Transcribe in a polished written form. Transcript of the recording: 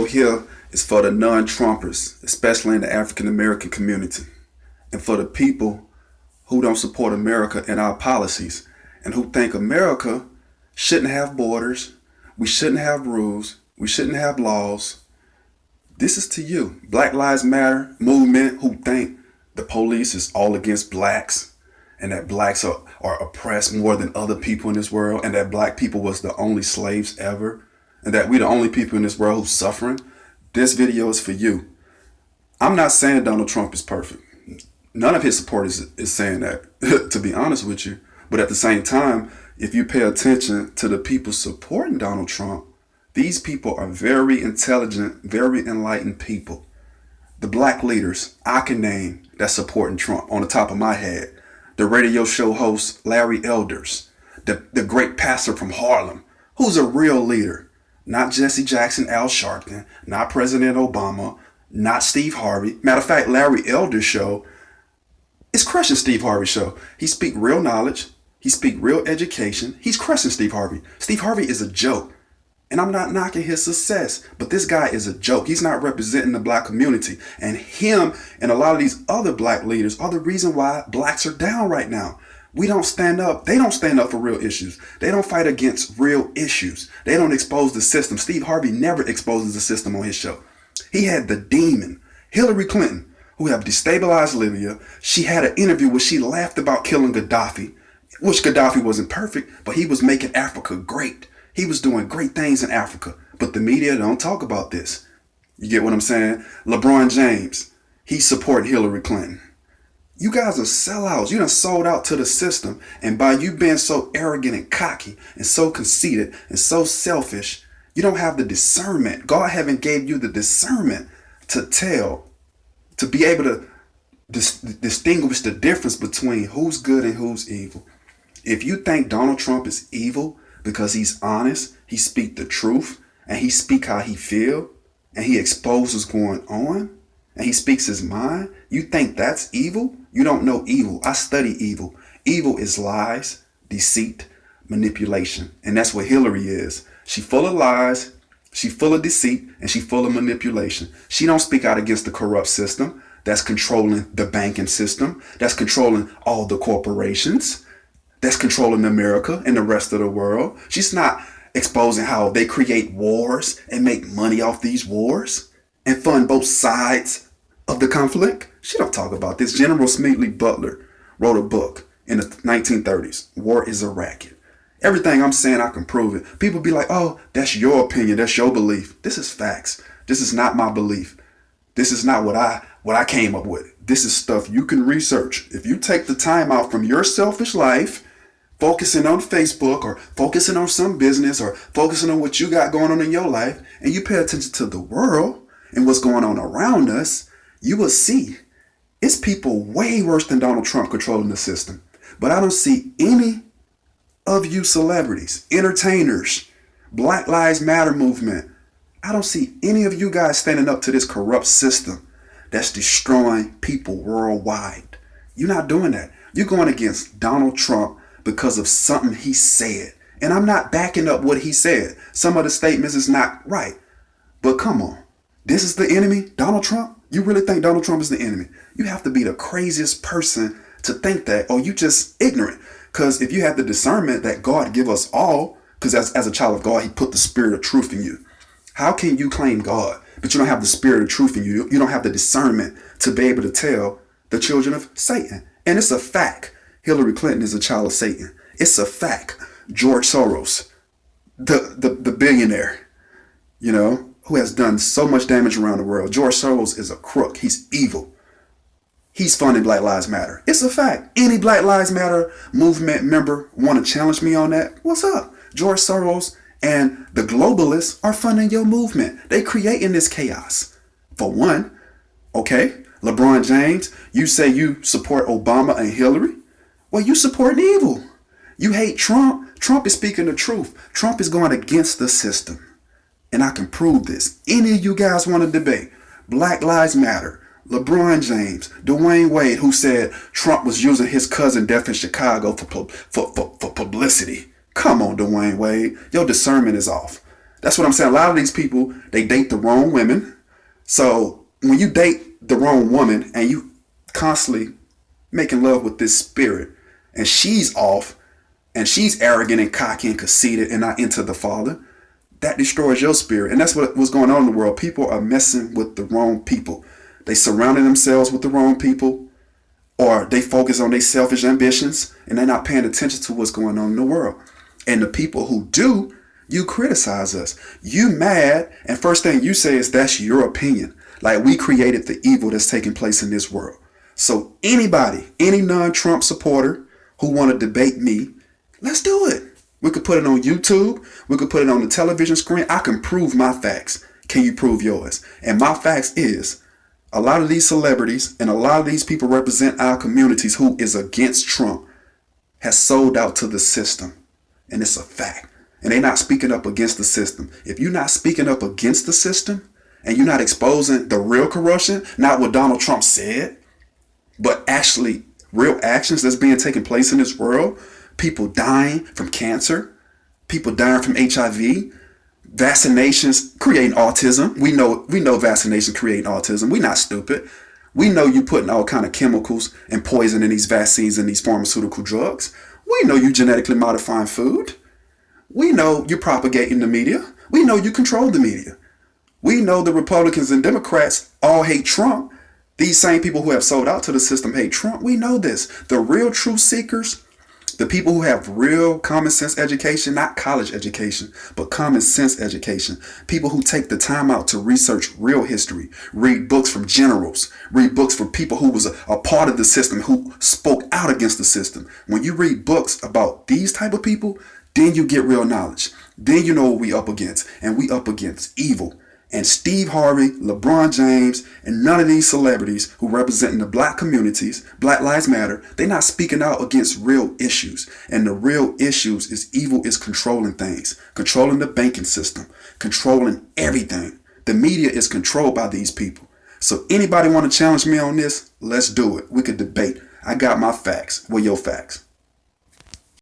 Here is for the non-Trumpers, especially in the African American community, and for the people who don't support America and our policies, and who think America shouldn't have borders, we shouldn't have rules, we shouldn't have laws. This is to you, Black Lives Matter movement, who think the police is all against blacks and that blacks are oppressed more than other people in this world, and that black people was the only slaves ever, and that we the only people in this world who's suffering. This video is for you. I'm not saying Donald Trump is perfect. None of his supporters is saying that, to be honest with you. But at the same time, if you pay attention to the people supporting Donald Trump, these people are very intelligent, very enlightened people. The black leaders I can name that's supporting Trump on the top of my head. The radio show host Larry Elders, the great pastor from Harlem, who's a real leader. Not Jesse Jackson, Al Sharpton, not President Obama, not Steve Harvey. Matter of fact, Larry Elder's show is crushing Steve Harvey's show. He speak real knowledge. He speak real education. He's crushing Steve Harvey. Steve Harvey is a joke. And I'm not knocking his success, but this guy is a joke. He's not representing the black community. And him and a lot of these other black leaders are the reason why blacks are down right now. We don't stand up. They don't stand up for real issues. They don't fight against real issues. They don't expose the system. Steve Harvey never exposes the system on his show. He had the demon, Hillary Clinton, who have destabilized Libya. She had an interview where she laughed about killing Gaddafi, which Gaddafi wasn't perfect, but he was making Africa great. He was doing great things in Africa, but the media don't talk about this. You get what I'm saying? LeBron James, he's supporting Hillary Clinton. You guys are sellouts. You done sold out to the system. And by you being so arrogant and cocky and so conceited and so selfish, you don't have the discernment. God haven't gave you the discernment to tell, to be able to distinguish the difference between who's good and who's evil. If you think Donald Trump is evil because he's honest, he speak the truth, and he speak how he feel, and he exposes going on, and he speaks his mind, you think that's evil? You don't know evil. I study evil. Evil is lies, deceit, manipulation. And that's what Hillary is. She full of lies, she full of deceit, and she full of manipulation. She don't speak out against the corrupt system that's controlling the banking system, that's controlling all the corporations, that's controlling America and the rest of the world. She's not exposing how they create wars and make money off these wars and fund both sides of the conflict. She don't talk about this. General Smedley Butler wrote a book in the 1930s, War is a Racket. Everything I'm saying, I can prove it. People be like, oh, that's your opinion, that's your belief. This is facts. This is not my belief. This is not what I came up with. This is stuff you can research. If you take the time out from your selfish life, focusing on Facebook or focusing on some business or focusing on what you got going on in your life, and you pay attention to the world and what's going on around us, you will see it's people way worse than Donald Trump controlling the system. But I don't see any of you celebrities, entertainers, Black Lives Matter movement. I don't see any of you guys standing up to this corrupt system that's destroying people worldwide. You're not doing that. You're going against Donald Trump because of something he said. And I'm not backing up what he said. Some of the statements is not right. But come on. This is the enemy, Donald Trump? You really think Donald Trump is the enemy? You have to be the craziest person to think that, or you just ignorant. Because if you have the discernment that God give us all, because as a child of God, he put the spirit of truth in you. How can you claim God, but you don't have the spirit of truth in you? You don't have the discernment to be able to tell the children of Satan. And it's a fact. Hillary Clinton is a child of Satan. It's a fact. George Soros, the billionaire, who has done so much damage around the world. George Soros is a crook. He's evil. He's funding Black Lives Matter. It's a fact. Any Black Lives Matter movement member want to challenge me on that? What's up? George Soros and the globalists are funding your movement. They creating this chaos. For one, okay, LeBron James, you say you support Obama and Hillary? Well, you support evil. You hate Trump. Trump is speaking the truth. Trump is going against the system. And I can prove this. Any of you guys want to debate Black Lives Matter, LeBron James, Dwayne Wade, who said Trump was using his cousin death in Chicago for publicity. Come on, Dwayne Wade. Your discernment is off. That's what I'm saying. A lot of these people, they date the wrong women. So when you date the wrong woman and you constantly making love with this spirit, and she's off, and she's arrogant and cocky and conceited and not into the Father, that destroys your spirit. And that's what's going on in the world. People are messing with the wrong people. They surrounding themselves with the wrong people, or they focus on their selfish ambitions, and they're not paying attention to what's going on in the world. And the people who do, you criticize us. You mad, and first thing you say is that's your opinion. Like we created the evil that's taking place in this world. So anybody, any non-Trump supporter who want to debate me, let's do it. We could put it on YouTube. We could put it on the television screen. I can prove my facts. Can you prove yours? And my facts is a lot of these celebrities and a lot of these people represent our communities who is against Trump has sold out to the system. And it's a fact. And they're not speaking up against the system. If you're not speaking up against the system and you're not exposing the real corruption, not what Donald Trump said, but actually real actions that's being taken place in this world, people dying from cancer, people dying from HIV, vaccinations creating autism. We know vaccinations create autism. We're not stupid. We know you putting all kind of chemicals and poison in these vaccines and these pharmaceutical drugs. We know you genetically modifying food. We know you're propagating the media. We know you control the media. We know the Republicans and Democrats all hate Trump. These same people who have sold out to the system hate Trump. We know this. The real truth seekers, the people who have real common sense education, not college education, but common sense education. People who take the time out to research real history, read books from generals, read books from people who was a part of the system, who spoke out against the system. When you read books about these type of people, then you get real knowledge. Then you know what we up against. And we up against evil. And Steve Harvey, LeBron James, and none of these celebrities who represent the black communities, Black Lives Matter, they're not speaking out against real issues. And the real issues is evil is controlling things, controlling the banking system, controlling everything. The media is controlled by these people. So anybody want to challenge me on this? Let's do it. We could debate. I got my facts. What are your facts?